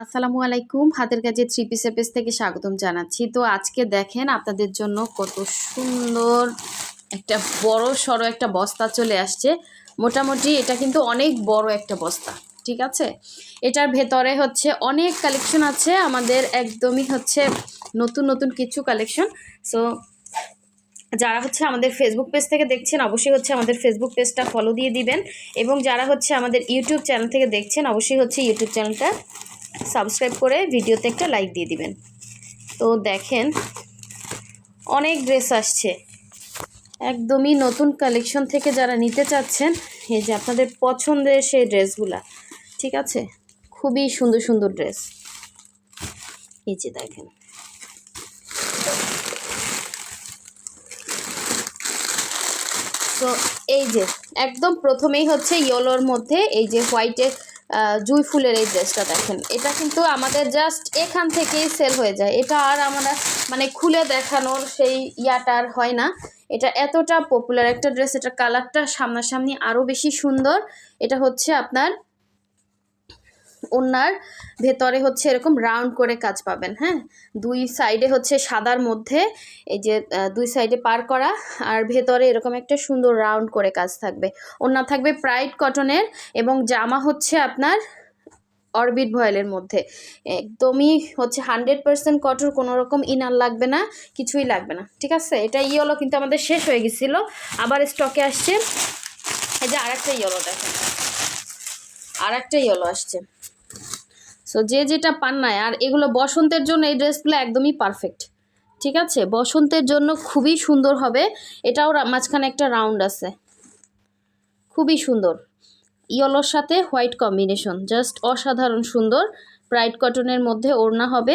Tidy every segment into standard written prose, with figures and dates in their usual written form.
আসসালামু আলাইকুম। হাতের কাজে থ্রি পিসের পেজ থেকে স্বাগতম জানাচ্ছি। তো আজকে দেখেন আপনাদের জন্য কত সুন্দর একটা বড় সড়ো একটা বস্তা চলে আসছে। মোটামুটি এটা কিন্তু অনেক বড় একটা বস্তা, ঠিক আছে। এটার ভেতরে হচ্ছে অনেক কালেকশন আছে, আমাদের একদমই হচ্ছে নতুন নতুন কিছু কালেকশন। সো যারা হচ্ছে আমাদের ফেসবুক পেজ থেকে দেখছেন অবশ্যই হচ্ছে আমাদের ফেসবুক পেজটা ফলো দিয়ে দিবেন, এবং যারা হচ্ছে আমাদের ইউটিউব চ্যানেল থেকে দেখছেন অবশ্যই হচ্ছে ইউটিউব চ্যানেলটা সাবস্ক্রাইব করে ভিডিওতে একটা লাইক দিয়ে দিবেন। তো দেখেন অনেক ড্রেস আসছে, একদমই নতুন কালেকশন থেকে যারা নিতে চাচ্ছেন এই যে আপনাদের পছন্দের সেই ড্রেসগুলা, ঠিক আছে। খুবই সুন্দর সুন্দর ড্রেস, এই যে দেখেন। তো এই যে একদম প্রথমেই হচ্ছে ইয়েলোর মধ্যে এই যে হোয়াইটের জুঁই ফুলের এই ড্রেসটা দেখেন। এটা কিন্তু আমাদের জাস্ট এখান থেকেই সেল হয়ে যায়, এটা আর আমরা মানে খুলে দেখানোর সেই ইয়াটা আর হয় না। এটা এতটা পপুলার একটা ড্রেস, এটা কালারটা সামনাসামনি আরও বেশি সুন্দর। এটা হচ্ছে আপনার ওনার ভেতরে হচ্ছে এরকম রাউন্ড করে কাজ পাবেন, হ্যাঁ। দুই সাইডে হচ্ছে সাদার মধ্যে এই যে দুই সাইডে পার করা, আর ভেতরে এরকম একটা সুন্দর রাউন্ড করে কাজ থাকবে। ওড়না থাকবে প্রাইড কটনের, এবং জামা হচ্ছে আপনার অরবিট ভয়েলের মধ্যে। একদমই হচ্ছে 100% কটন, কোনো রকম ইনার লাগবে না, কিছুই লাগবে না, ঠিক আছে। এটা ইয়েলো কিন্তু আমাদের শেষ হয়ে গেছিলো, আবার স্টকে আসছে। এই যে আরেকটা ইয়েলো দেখেন, আরেকটা ইয়েলো আসছে। সো যে যেটা পান নাই, আর এগুলো বসন্তের জন্য এই ড্রেসগুলো একদমই পারফেক্ট, ঠিক আছে। বসন্তের জন্য খুবই সুন্দর হবে। এটাও মাঝখানে একটা রাউন্ড আছে, খুবই সুন্দর। ইয়েলোর সাথে হোয়াইট কম্বিনেশন, জাস্ট অসাধারণ সুন্দর। প্রাইড কটনের মধ্যে ওড়না হবে,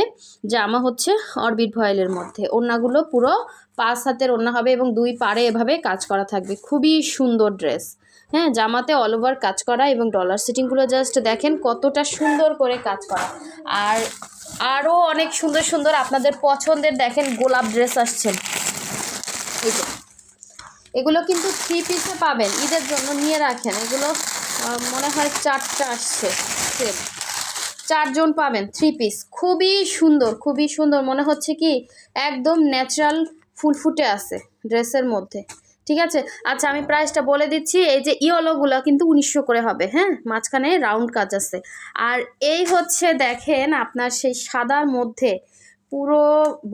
জামা হচ্ছে অরবিট ভয়েলের মধ্যে। ওড়নাগুলো পুরো 5 হাতের ওড়না হবে, এবং দুই পাড়ে এভাবে কাজ করা থাকবে। খুবই সুন্দর ড্রেস, হ্যাঁ। জামাতে অল ওভার কাজ করা, এবং ডলার সিটিংগুলো জাস্ট দেখেন কতটা সুন্দর করে কাজ করা। আর আরও অনেক সুন্দর সুন্দর আপনাদের পছন্দের দেখেন গোলাপ ড্রেস আসছে। এই যে এগুলো কিন্তু 3 পিসে পাবেন, ঈদের জন্য নিয়ে রাখেন। এগুলো মনে হয় 4টা আসছে, 4জন পাবেন 3 পিস। খুবই সুন্দর, খুবই সুন্দর, মনে হচ্ছে কি একদম ন্যাচারাল ফুল ফুটে আছে ড্রেসের মধ্যে, ঠিক আছে। আচ্ছা আমি প্রাইসটা বলে দিচ্ছি। এই যে ইয়েলোগুলো কিন্তু 1900 করে হবে, হ্যাঁ। মাঝখানে রাউন্ড কাজ আছে। আর এই হচ্ছে দেখেন আপনার সেই সাদার মধ্যে পুরো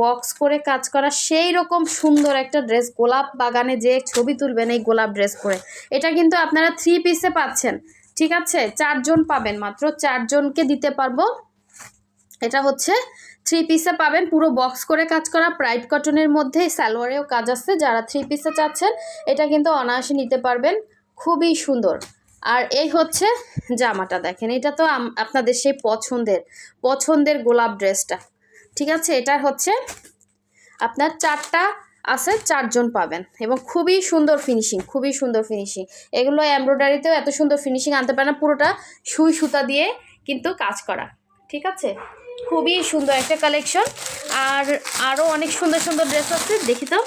বক্স করে কাজ করা সেই রকম সুন্দর একটা ড্রেস। গোলাপ বাগানে যে ছবি তুলবেন এই গোলাপ ড্রেস পরে, এটা কিন্তু আপনারা 3 পিসে পাচ্ছেন, ঠিক আছে। 4জন পাবেন, মাত্র 4জনকে দিতে পারবো। এটা হচ্ছে 3 পিসে পাবেন, পুরো বক্স করে কাজ করা প্রাইড কটনের মধ্যে। সালোয়ারেও কাজ আছে, যারা 3 পিসে চাচ্ছেন এটা কিন্তু অনায়াসে নিতে পারবেন, খুবই সুন্দর। আর এই হচ্ছে জামাটা দেখেন, এটা তো আপনাদের সেই পছন্দের গোলাপ ড্রেসটা, ঠিক আছে। এটা হচ্ছে আপনার 4টা আছে, 4জন পাবেন, এবং খুবই সুন্দর ফিনিশিং, খুবই সুন্দর ফিনিশিং। এগুলো এমব্রয়ডারিতেও এত সুন্দর ফিনিশিং আনতে পারে না, পুরোটা সুই সুতা দিয়ে কিন্তু কাজ করা, ঠিক আছে। খুবই সুন্দর একটা কালেকশন। আর আরও অনেক সুন্দর সুন্দর ড্রেস আছে, দেখি তো।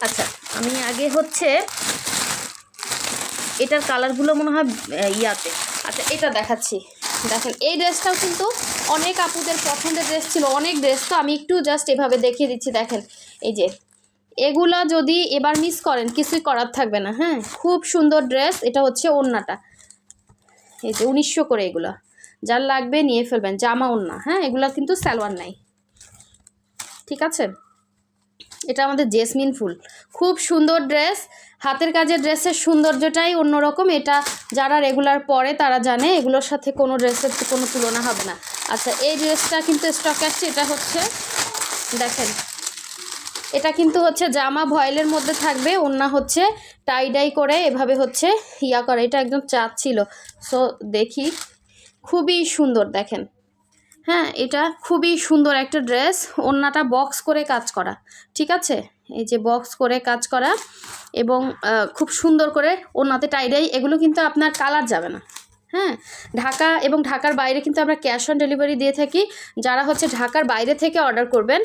আচ্ছা আমি আগে হচ্ছে এটার কালারগুলো মনে হয় ইয়াতে, আচ্ছা এটা দেখাচ্ছি। দেখেন এই ড্রেসটাও কিন্তু অনেক আপুদের পছন্দের ড্রেস ছিল, অনেক ড্রেস। তো আমি একটু জাস্ট এভাবে দেখিয়ে দিচ্ছি। দেখেন এই যে এগুলা যদি এবার মিস করেন কিছুই করার থাকবে না, হ্যাঁ। খুব সুন্দর ড্রেস। এটা হচ্ছে ওড়নাটা, এই যে 1900 করে। এগুলা যার লাগবে নিয়ে ফেলবেন, জামা ওড়না, হ্যাঁ। এগুলা কিন্তু সালোয়ার নাই, ঠিক আছে। এটা আমাদের জেসমিন ফুল, খুব সুন্দর ড্রেস। হাতের কাজের ড্রেসের সৌন্দর্যটাই অন্যরকম, এটা যারা রেগুলার পরে তারা জানে, এগুলোর সাথে কোনো ড্রেসের কোনো তুলনা হবে না। আচ্ছা এই ড্রেসটা কিন্তু স্টক আসছে। এটা হচ্ছে দেখেন, এটা কিন্তু হচ্ছে জামা ভয়েলের মধ্যে থাকবে, ওড়না হচ্ছে টাই ডাই করে এভাবে হচ্ছে ইয়া করে। এটা একদম চাঁদ ছিল। সো দেখি, খুবই সুন্দর দেখেন, হ্যাঁ। এটা খুবই সুন্দর একটা ড্রেস, ওড়নাটা বক্স করে কাজ করা, ঠিক আছে। এই যে বক্স করে কাজ করা, এবং খুব সুন্দর করে ওড়নাতে টাই ডাই। এগুলো কিন্তু আপনার কালার যাবে না, হ্যাঁ, ঢাকা এবং ঢাকার বাইরে কিন্তু আমরা ক্যাশ অন ডেলিভারি দিয়ে থাকি। যারা হচ্ছে ঢাকার বাইরে থেকে অর্ডার করবেন,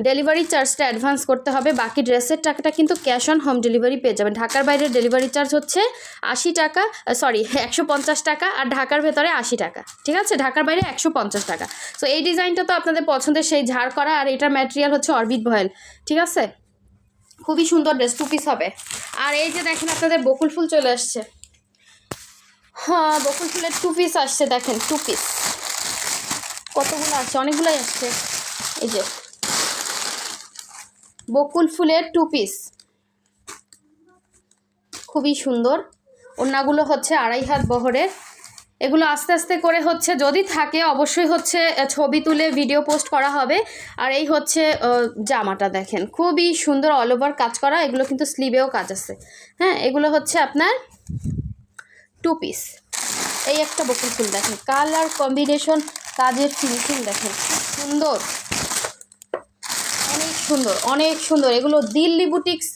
ডেলিভারি চার্জটা অ্যাডভান্স করতে হবে, বাকি ড্রেসের টাকাটা কিন্তু ক্যাশ অন হোম ডেলিভারি পেয়ে যাবেন। ঢাকার বাইরে ডেলিভারি চার্জ হচ্ছে 80 টাকা, 150 টাকা, আর ঢাকার ভেতরে 80 টাকা। ঠিক আছে, ঢাকার বাইরে 150 টাকা। সো এই ডিজাইনটা তো আপনাদের পছন্দের, সেই ঝাড় করা, আর এটার ম্যাটেরিয়াল হচ্ছে অরবিট ভয়েল। ঠিক আছে, খুবই সুন্দর ড্রেস, 2 পিস হবে। আর এই যে দেখেন আপনাদের বকুল ফুল চলে আসছে। হ্যাঁ, বকুল ফুলের 2 পিস আসছে, দেখেন 2 পিস কতগুলো আসছে, অনেকগুলোই আসছে। এই যে বকুল ফুলের 2 পিস, খুবই সুন্দর। ওড়নাগুলো হচ্ছে 2.5 হাত বহরের। এগুলো আস্তে আস্তে করে হচ্ছে, যদি থাকে অবশ্যই হচ্ছে ছবি তুলে ভিডিও পোস্ট করা হবে। আর এই হচ্ছে জামাটা দেখেন, খুবই সুন্দর, অল ওভার কাজ করা। এগুলো কিন্তু স্লিভেও কাজ আছে। হ্যাঁ, এগুলো হচ্ছে আপনার 2 পিস। এই একটা বকুল ফুল দেখেন, কালার কম্বিনেশন, কাজের ফিনিশিং দেখেন, সুন্দর, অনেক সুন্দর, অনেক সুন্দর। এগুলো দিল্লি বুটিক্স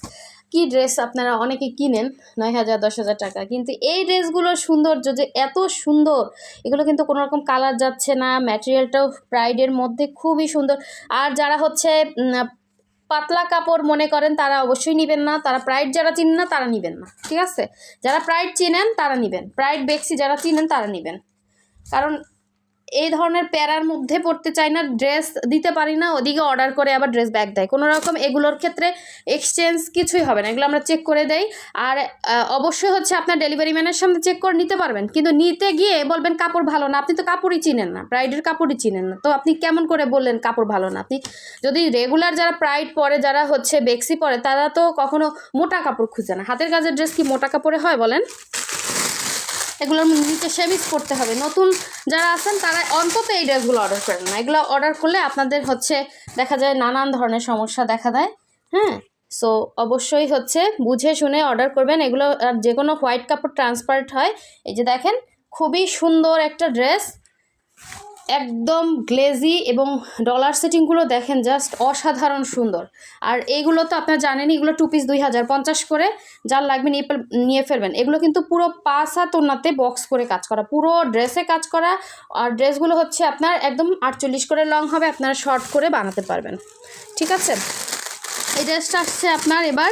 কি ড্রেস আপনারা অনেকে কিনেন 9,000 10,000 টাকা, কিন্তু এই ড্রেসগুলোর সৌন্দর্য যে এত সুন্দর, এগুলো কিন্তু কোনো রকম কালার যাচ্ছে না, ম্যাটেরিয়ালটাও প্রাইডের মধ্যে খুবই সুন্দর। আর যারা হচ্ছে পাতলা কাপড় মনে করেন তারা অবশ্যই নেবেন না, তারা প্রাইড যারা চিনেন না তারা নেবেন না। ঠিক আছে, যারা প্রাইড চিনেন তারা নেবেন, প্রাইড বেক্সি যারা চিনেন তারা নেবেন। কারণ এই ধরনের প্যারার মধ্যে পড়তে চাই না, ড্রেস দিতে পারি না, ওদিকে অর্ডার করে আবার ড্রেস ব্যাক দেয়। কোনো রকম এগুলোর ক্ষেত্রে এক্সচেঞ্জ কিছুই হবে না, এগুলো আমরা চেক করে দেই। আর অবশ্যই হচ্ছে আপনার ডেলিভারি ম্যানের সামনে চেক করে নিতে পারবেন, কিন্তু নিতে গিয়ে বলবেন কাপড় ভালো না। আপনি তো কাপড়ই চিনেন না, প্রাইডের কাপড়ই চিনেন না, তো আপনি কেমন করে বললেন কাপড় ভালো না? আপনি যদি রেগুলার যারা প্রাইড পরে, যারা হচ্ছে বেক্সি পরে, তারা তো কখনো মোটা কাপড় খুঁজে না। হাতের কাজের ড্রেস কি মোটা কাপড়ে হয় বলেন? এগুলোর নিচে শেমিজ করতে হবে। নতুন যারা আছেন তারা অন্তত এই ড্রেসগুলো অর্ডার করেন না, এগুলো অর্ডার করলে আপনাদের হচ্ছে দেখা যায় নানান ধরনের সমস্যা দেখা দেয়। হ্যাঁ, সো অবশ্যই হচ্ছে বুঝে শুনে অর্ডার করবেন। এগুলো আর যে কোনো হোয়াইট কাপড় ট্রান্সপারেন্ট হয়। এই যে দেখেন, খুবই সুন্দর একটা ড্রেস, একদম গ্লেজি, এবং ডলার সেটিংগুলো দেখেন জাস্ট অসাধারণ সুন্দর। আর এইগুলো তো আপনারা জানেনই, এগুলো 2 পিস 2,050 করে, যার লাগবে নিয়ে ফেলবেন। এগুলো কিন্তু পুরো 5 হাত ওড়নাতে বক্স করে কাজ করা, পুরো ড্রেসে কাজ করা। আর ড্রেসগুলো হচ্ছে আপনার একদম 48 করে লং হবে, আপনারা শর্ট করে বানাতে পারবেন। ঠিক আছে, এই ড্রেসটা আসছে আপনার এবার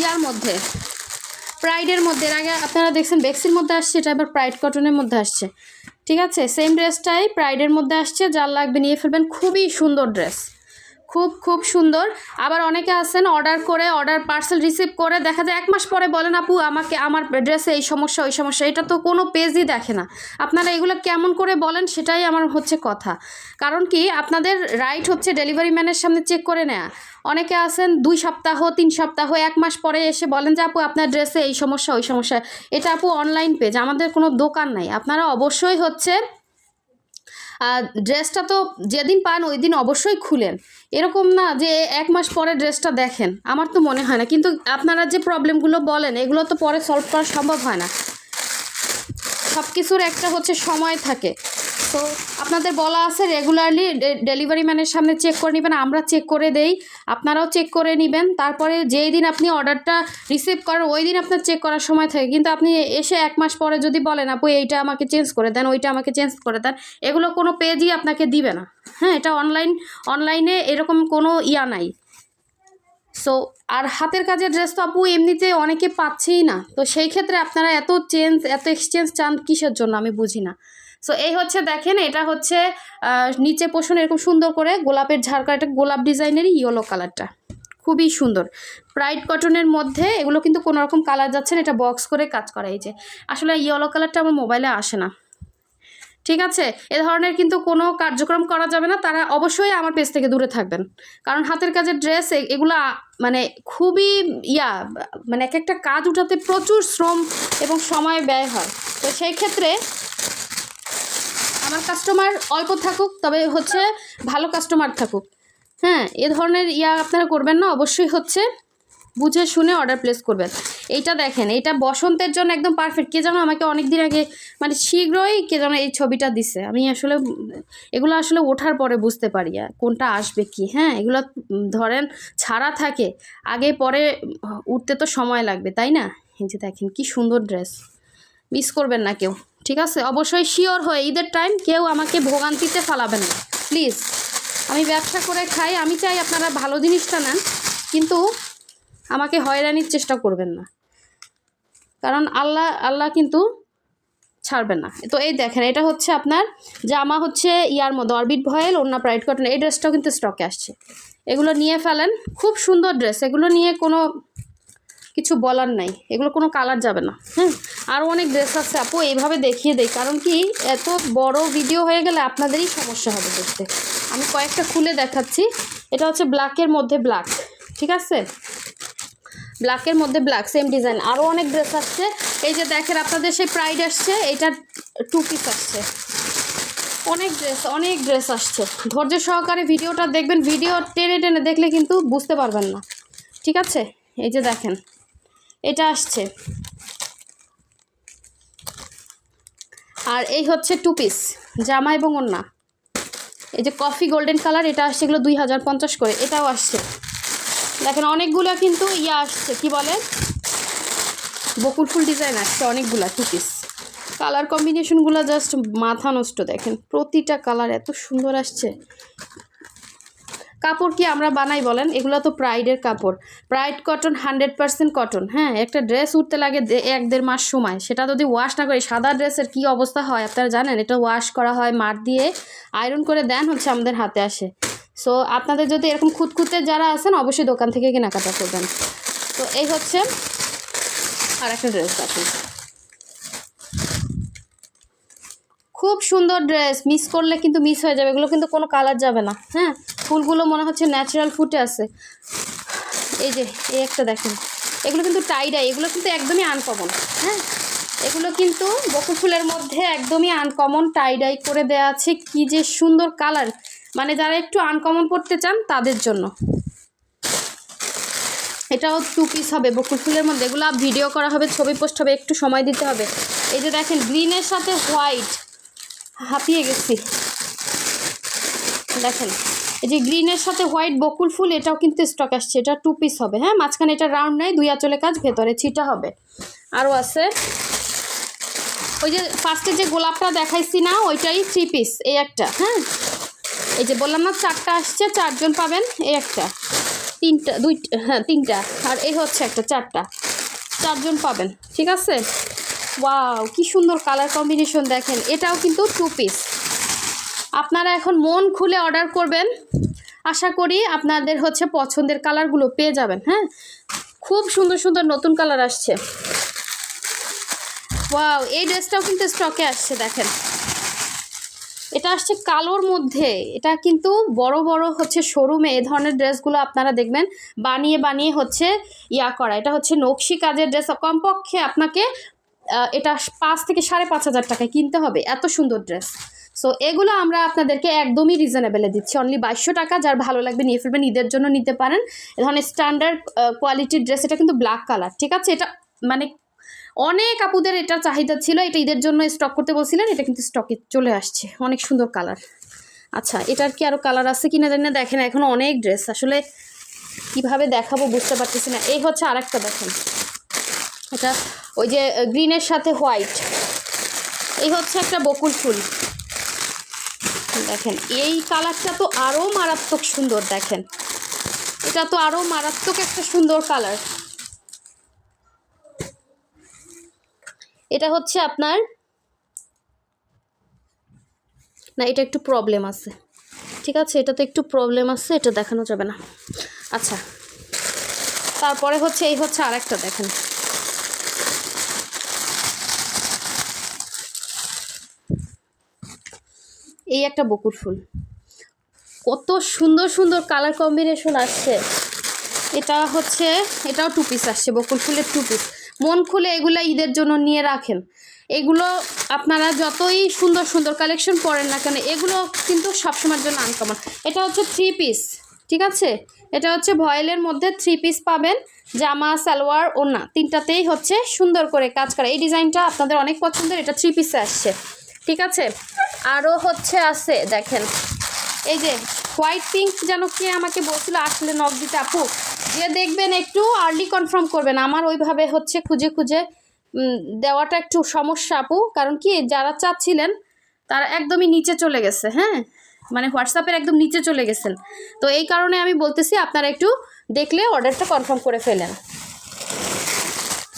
ইয়ার মধ্যে, প্রাইডের মধ্যে। এর আগে আপনারা দেখছেন বেক্সির মধ্যে আসছে, এটা এবার প্রাইড কটনের মধ্যে আসছে। ঠিক আছে, সেম ড্রেসটাই প্রাইডের মধ্যে আসছে, যার লাগবে নিয়ে ফেলবেন। খুবই সুন্দর ড্রেস, খুব খুব সুন্দর। আবার অনেকে আছেন অর্ডার করে, অর্ডার পার্সেল রিসিভ করে দেখা যায় 1 মাস পরে বলেন আপু আমাকে আমার ড্রেসে এই সমস্যা ওই সমস্যা। এটা তো কোনো পেজই দেখে না। আপনারা এগুলো কেমন করে বলেন সেটাই আমার হচ্ছে কথা। কারণ কি, আপনাদের রাইট হচ্ছে ডেলিভারি ম্যানের সামনে চেক করে নেওয়া। অনেকে আছেন 2 সপ্তাহ 3 সপ্তাহ 1 মাস পরে এসে বলেন যে আপু আপনার ড্রেসে এই সমস্যা ওই সমস্যা। এটা আপু অনলাইন পেজ, আমাদের কোনো দোকান নাই। আপনারা অবশ্যই হচ্ছে ড্রেসটা তো যেদিন পান ওই দিন অবশ্যই খুলেন, এরকম না যে 1 মাস পরে ড্রেসটা দেখেন। আমার তো মনে হয় না, কিন্তু আপনারা যে প্রবলেমগুলো বলেন এগুলো তো পরে সলভ করা সম্ভব হয় না। সব কিছুর একটা হচ্ছে সময় থাকে। তো আপনাদের বলা আছে রেগুলারলি ডেলিভারি ম্যানের সামনে চেক করে নেবেন, আমরা চেক করে দেই, আপনারাও চেক করে নেবেন। তারপরে যেই দিন আপনি অর্ডারটা রিসিভ করেন ওই দিন আপনার চেক করার সময় থাকে। কিন্তু আপনি এসে 1 মাস পরে যদি বলেন আপু এইটা আমাকে চেঞ্জ করে দেন, ওইটা আমাকে চেঞ্জ করে দেন, এগুলো কোনো পেজই আপনাকে দিবে না। হ্যাঁ, এটা অনলাইনে এরকম কোনো ইয়া নাই। সো আর হাতের কাজের ড্রেস তো আপু এমনিতে অনেকে পাচ্ছেই না, তো সেই ক্ষেত্রে আপনারা এত এক্সচেঞ্জ চান কিসের জন্য আমি বুঝি না। সো এই হচ্ছে দেখেন, এটা হচ্ছে নিচে পোষণ এরকম সুন্দর করে গোলাপের ঝাড়কা, এটা গোলাপ ডিজাইনেরই ইয়েলো কালারটা খুবই সুন্দর, প্রাইড কটনের মধ্যে। এগুলো কিন্তু কোনো রকম কালার যাচ্ছে না, এটা বক্স করে কাজ করা। এই যে আসলে ইয়েলো কালারটা আমার মোবাইলে আসে না। ঠিক আছে, এ ধরনের কিন্তু কোনো কার্যক্রম করা যাবে না, তারা অবশ্যই আমার পেজ থেকে দূরে থাকবেন। কারণ হাতের কাজের ড্রেস এগুলা মানে খুবই মানে এক একটা কাজ উঠাতে প্রচুর শ্রম এবং সময় ব্যয় হয়। তো সেই ক্ষেত্রে আমার কাস্টমার অল্প থাকুক, তবে হচ্ছে ভালো কাস্টমার থাকুক। হ্যাঁ, এ ধরনের আপনারা করবেন না, অবশ্যই হচ্ছে বুঝে শুনে অর্ডার প্লেস করবেন। এইটা দেখেন, এইটা বসন্তের জন্য একদম পারফেক্ট। কে যেন আমাকে অনেক দিন আগে মানে শীঘ্রই কে যেন এই ছবিটা দিছে, আমি আসলে এগুলো আসলে ওঠার পরে বুঝতে পারি কোনটা আসবে কি। হ্যাঁ, এগুলো ধরেন ছাড়া থাকে, আগে পরে উঠতে তো সময় লাগবে, তাই না? এই যে দেখেন কি সুন্দর ড্রেস, মিস করবেন না কেউ, ঠিক আছে, অবশ্যই শিওর হয়ে ঈদের টাইম কেউ আমাকে ভোগান্তিতে ফালাবেন না প্লিজ। আমি ব্যবসা করে খাই, আমি চাই আপনারা ভালো জিনিসটা নেন, কিন্তু আমাকে হয়রানির চেষ্টা করবেন না, কারণ আল্লাহ কিন্তু ছাড়বেন না। তো এই দেখেন, এটা হচ্ছে আপনার জামা হচ্ছে ইয়ার মধ্যে অরবিট ভয়েল, ওড়না প্রাইড কটন। এই ড্রেসটাও কিন্তু স্টকে আসছে, এগুলো নিয়ে ফেলেন, খুব সুন্দর ড্রেস, এগুলো নিয়ে কোনো কিছু বলার নাই, এগুলো কোনো কালার যাবে না। হ্যাঁ, আরও অনেক ড্রেস আছে আপু, এইভাবে দেখিয়ে দেই, কারণ কি এত বড় ভিডিও হয়ে গেলে আপনাদেরই সমস্যা হবে দেখতে। আমি কয়েকটা খুলে দেখাচ্ছি। এটা হচ্ছে ব্ল্যাকের মধ্যে ব্ল্যাক, ঠিক আছে, ব্ল্যাকের মধ্যে ব্ল্যাক সেম ডিজাইন। আরও অনেক ড্রেস আসছে, এই যে দেখেন আপনাদের সেই প্রাইড আসছে, এইটা 2 পিস আসছে, অনেক ড্রেস আসছে। ধৈর্য সহকারে ভিডিওটা দেখবেন, ভিডিও টেনে টেনে দেখলে কিন্তু বুঝতে পারবেন না, ঠিক আছে। এই যে দেখেন এটা আসছে, আর এই হচ্ছে 2 পিস জামা এবং ওড়না। এই যে কফি গোল্ডেন কালার, এটা আসছে, এগুলো 2050 করে। এটাও আসছে, দেখেন অনেকগুলো কিন্তু ইয়া আসছে, কি বলে বকুল ফুল ডিজাইন আসছে অনেকগুলা 2 পিস। কালার কম্বিনেশনগুলো জাস্ট মাথা নষ্ট, দেখেন প্রতিটা কালার এত সুন্দর আসছে। কাপড় কি আমরা বানাই বলেন, এগুলো তো প্রাইডের কাপড়, প্রাইড কটন, 100% কটন। হ্যাঁ, একটা ড্রেস উঠতে লাগে 1-1.5 মাস সময়, সেটা যদি ওয়াশ না করে, সাদা ড্রেসের কি অবস্থা হয় আপনারা জানেন। এটা ওয়াশ করা হয়, মার দিয়ে আয়রন করে দেন হচ্ছে আমাদের হাতে আসে। সো আপনাদের যদি এরকম খুঁতখুঁতে যারা আছেন, অবশ্যই দোকান থেকে কেনাকাটা করবেন। তো এই হচ্ছে আর একটা ড্রেস আছে, খুব সুন্দর ড্রেস, মিস করলে কিন্তু মিস হয়ে যাবে, এগুলো কিন্তু কোনো কালার যাবে না। হ্যাঁ, ফুলগুলো মনে হচ্ছে ন্যাচারাল ফুটে আছে। এই যে এই একটা দেখেন, এগুলো কিন্তু টাইডাই, এগুলো কিন্তু একদমই আনকমন। হ্যাঁ, এগুলো কিন্তু বকুল ফুলের মধ্যে একদমই আনকমন টাইডাই করে দেওয়া আছে, কি যে সুন্দর কালার, মানে যারা একটু আনকমন পড়তে চান তাদের জন্য। এটাও 2 পিস হবে বকুল ফুলের মধ্যে, এগুলো ভিডিও করা হবে, ছবি পোস্ট হবে, একটু সময় দিতে হবে। এই যে দেখেন গ্রিনের সাথে হোয়াইট, হাঁপিয়ে গেছি, দেখেন এই যে গ্রিনের সাথে হোয়াইট বকুল ফুল, এটাও কিন্তু স্টক আসছে। এটা 2 পিস হবে। হ্যাঁ, মাঝখানে এটা রাউন্ড নেই, 2 আঁচলে কাজ, ভেতরে ছিটা হবে। আরও আছে, ওই যে ফার্স্টে যে গোলাপটা দেখাইছি না, ওইটাই 3 পিস, এই একটা। হ্যাঁ, এই যে বললাম না 4টা আসছে, 4 জন পাবেন, এই একটা, 3টা, 2টা, হ্যাঁ 3টা, আর এই হচ্ছে একটা, 4টা, 4 জন পাবেন, ঠিক আছে। ওয়াও, কি সুন্দর কালার কম্বিনেশন দেখেন, এটাও কিন্তু 2 পিস। আপনারা এখন মন খুলে অর্ডার করবেন, আশা করি আপনাদের হচ্ছে পছন্দের কালারগুলো পেয়ে যাবেন। হ্যাঁ, খুব সুন্দর সুন্দর নতুন কালার আসছে। ওয়াও, এই ড্রেসটাও কিন্তু স্টকে আসছে, দেখেন এটা আসছে কালোর মধ্যে। এটা কিন্তু বড় বড় হচ্ছে শোরুমে এই ধরনের ড্রেসগুলো আপনারা দেখবেন বানিয়ে বানিয়ে হচ্ছে ইয়া করা। এটা হচ্ছে নকশি কাজের ড্রেস, কমপক্ষে আপনাকে এটা 5 থেকে 5,500 টাকায় কিনতে হবে, এত সুন্দর ড্রেস। সো এগুলো আমরা আপনাদেরকে একদমই রিজনেবলে দিচ্ছি, অনলি 2200 টাকা। যার ভালো লাগবে নিয়ে ফেলবেন, ঈদের জন্য নিতে পারেন। এ ধরনের স্ট্যান্ডার্ড কোয়ালিটির ড্রেস, এটা কিন্তু ব্ল্যাক কালার, ঠিক আছে। এটা মানে অনেক আপুদের এটা চাহিদা ছিল, এটা ঈদের জন্য স্টক করতে বলছিলেন, এটা কিন্তু স্টকে চলে আসছে, অনেক সুন্দর কালার। আচ্ছা, এটার কি আরও কালার আছে কিনা জানি না, দেখেন এখন অনেক ড্রেস, আসলে কিভাবে দেখাবো বুঝতে পারতেছি না। এই হচ্ছে আরেকটা, দেখেন এটা ওই যে গ্রিনের সাথে হোয়াইট, এই হচ্ছে একটা বকুল ফুল, দেখেন এই কালারটা তো আরও মারাত্মক সুন্দর, দেখেন এটা তো আরও মারাত্মক একটা সুন্দর কালার। এটা হচ্ছে আপনার, না এটা একটু প্রবলেম আছে, ঠিক আছে, এটা তো একটু প্রবলেম আছে, এটা দেখানো যাবে না। আচ্ছা, তারপরে হচ্ছে এই হচ্ছে আরেকটা, দেখেন এই একটা বকুল ফুল, কত সুন্দর সুন্দর কালার কম্বিনেশন আসছে। এটা হচ্ছে, এটাও 2 পিস আসছে, বকুল ফুলের 2 পিস। মন খুলে এগুলো ঈদের জন্য নিয়ে রাখেন, এগুলো আপনারা যতই সুন্দর সুন্দর কালেকশন পরেন না কেন, এগুলো কিন্তু সবসময়ের জন্য আনকমন। এটা হচ্ছে 3 পিস, ঠিক আছে, এটা হচ্ছে ভয়েলের মধ্যে 3 পিস পাবেন, জামা সালোয়ার ওড়না তিনটাতেই হচ্ছে সুন্দর করে কাজ করা। এই ডিজাইনটা আপনাদের অনেক পছন্দের, এটা 3 পিসে আসছে, ঠিক আছে। আরও হচ্ছে আছে, দেখেন এই যে হোয়াইট পিঙ্ক, যেন কে আমাকে বলছিল আসলে নক দিতে আপু, যে দেখবেন একটু আর্লি কনফার্ম করবেন, আমার ওইভাবে হচ্ছে খুঁজে খুঁজে দেওয়াটা একটু সমস্যা আপু, কারণ কি যারা চাচ্ছিলেন তারা একদমই নিচে চলে গেছে, হ্যাঁ মানে হোয়াটসঅ্যাপের একদম নিচে চলে গেছেন। তো এই কারণে আমি বলতেছি আপনারা একটু দেখলে অর্ডারটা কনফার্ম করে ফেলেন।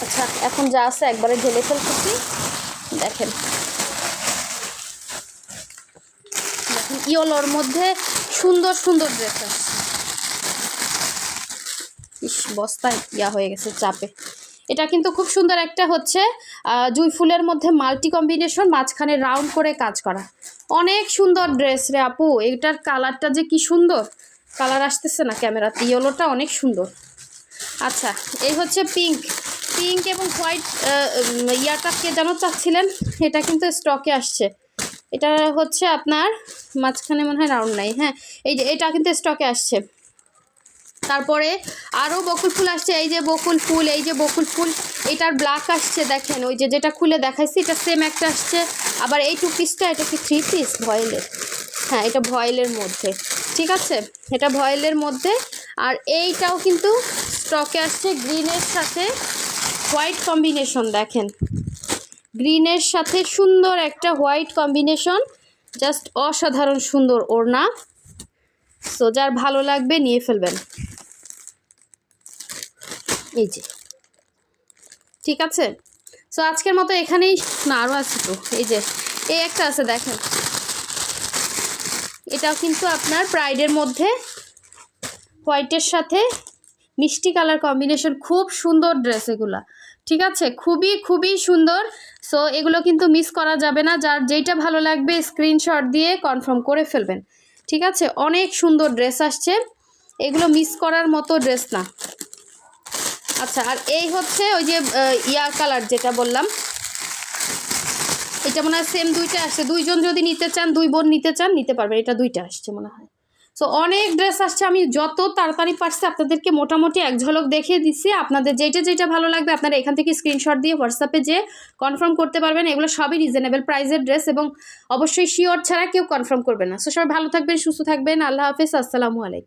আচ্ছা, এখন যা আছে একবারে ঢেলে ফেলতেছি। দেখেন ইয়েলোর মধ্যে সুন্দর সুন্দর ড্রেস আছে। বস্তায় হয়ে গেছে চাপে। এটা কিন্তু খুব সুন্দর একটা হচ্ছে জুঁই ফুলের মধ্যে মাল্টি কম্বিনেশন, মাঝখানে রাউন্ড করে কাজ করা, অনেক সুন্দর ড্রেস রে আপু। এটার কালারটা যে কি সুন্দর, কালার আসতেছে না ক্যামেরাতে, ইয়েলোটা অনেক সুন্দর। আচ্ছা, এই হচ্ছে পিঙ্ক এবং হোয়াইট ইয়াটা কে যেন চাচ্ছিলেন, এটা কিন্তু স্টকে আসছে। এটা হচ্ছে আপনার মাঝখানে মনে হয় রাউন্ড নাই, হ্যাঁ এই যে এটা কিন্তু স্টকে আসছে। তারপরে আরও বকুল ফুল আসছে, এই যে বকুল ফুল, এই যে বকুল ফুল, এটার ব্ল্যাক আসছে দেখেন, ওই যে যেটা খুলে দেখাইছি এটা সেম একটা আসছে। আবার এই 2 পিসটা, এটা কি 3 পিস ভয়েলের, হ্যাঁ এটা ভয়েলের মধ্যে, ঠিক আছে এটা ভয়েলের মধ্যে। আর এইটাও কিন্তু স্টকে আসছে গ্রিনের সাথে হোয়াইট কম্বিনেশন, দেখেন গ্রিনের সাথে সুন্দর একটা হোয়াইট কম্বিনেশন, জাস্ট অসাধারণ সুন্দর ওড়না। সো যার ভালো লাগবে নিয়ে ফেলবেন, এই যে ঠিক আছে। সো আজকের মতো এখানেই, না আরও আছে তো, এই যে এই একটা আছে দেখেন, এটাও কিন্তু আপনার প্রাইডের মধ্যে হোয়াইটের সাথে মিষ্টি কালার কম্বিনেশন, খুব সুন্দর ড্রেস এগুলা, ঠিক আছে খুবই খুবই সুন্দর। সো এগুলো কিন্তু মিস করা যাবে না, যার যেইটা ভালো লাগবে স্ক্রিনশট দিয়ে কনফার্ম করে ফেলবেন, ঠিক আছে। অনেক সুন্দর ড্রেস আসছে, এগুলো মিস করার মতো ড্রেস না। আচ্ছা, আর এই হচ্ছে ওই যে ইয়ার কালার যেটা বললাম, এটা মনে হয় সেম 2টা আসছে, 2 জন যদি নিতে চান, 2 বোন নিতে চান নিতে পারবেন, এটা 2টা আসছে মনে হয়। সো অনেক ড্রেস আসছে, আমি যত তাড়াতাড়ি পারছি আপনাদেরকে মোটামুটি এক ঝলক দেখিয়ে দিচ্ছি। আপনাদের যেটা ভালো লাগবে আপনারা এখান থেকে স্ক্রিনশট দিয়ে হোয়াটসঅ্যাপে যে কনফার্ম করতে পারবেন। এগুলো সবই রিজনেবল প্রাইসের ড্রেস, এবং অবশ্যই শিওর ছাড়া কেউ কনফার্ম করবে না। সো সবাই ভালো থাকবেন, সুস্থ থাকবেন, আল্লাহ হাফেজ, আসসালামু আলাইকুম।